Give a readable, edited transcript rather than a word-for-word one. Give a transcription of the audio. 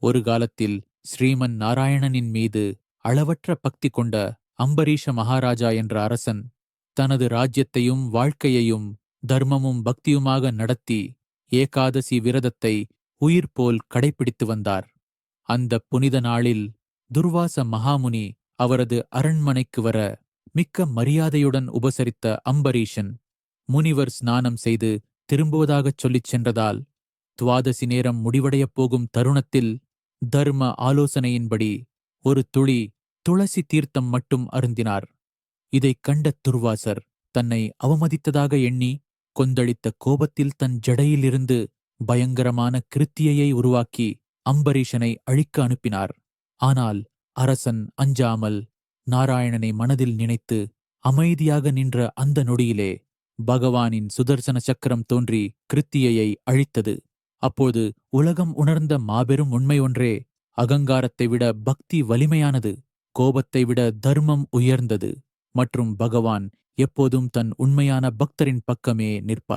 ஒரு காலத்தில் ஸ்ரீமன் நாராயணனின் மீது அளவற்ற பக்தி கொண்ட அம்பரீஷ மகாராஜா என்ற அரசன் தனது ராஜ்யத்தையும் வாழ்க்கையையும் தர்மமும் பக்தியுமாக நடத்தி ஏகாதசி விரதத்தை உயிர் போல் கடைப்பிடித்து வந்தார். அந்த புனித நாளில் துர்வாச மகாமுனி அவரது அரண்மனைக்கு வர மிக்க மரியாதையுடன் உபசரித்த அம்பரீஷன் முனிவர் ஸ்நானம் செய்து திரும்புவதாகச் சொல்லிச் சென்றதால் துவாதசி நேரம் முடிவடையப் போகும் தருணத்தில் தர்ம ஆலோசனையின்படி ஒரு துளி துளசி தீர்த்தம் மட்டும் அருந்தினார். இதைக் கண்ட துர்வாசர் தன்னை அவமதித்ததாக எண்ணி கொந்தளித்த கோபத்தில் தன் ஜடையிலிருந்து பயங்கரமான கிருத்தியையை உருவாக்கி அம்பரீஷனை அழிக்க அனுப்பினார். ஆனால் அரசன் அஞ்சாமல் நாராயணனை மனதில் நினைத்து அமைதியாக நின்ற அந்த நொடியிலே பகவானின் சுதர்சன சக்கரம் தோன்றி கிருத்தியையை அழித்தது. அப்போது உலகம் உணர்ந்த மாபெரும் உண்மை ஒன்றே: அகங்காரத்தை விட பக்தி வலிமையானது, கோபத்தை விட தர்மம் உயர்ந்தது, மற்றும் பகவான் எப்போதும் தன் உண்மையான பக்தரின் பக்கமே நிற்பார்.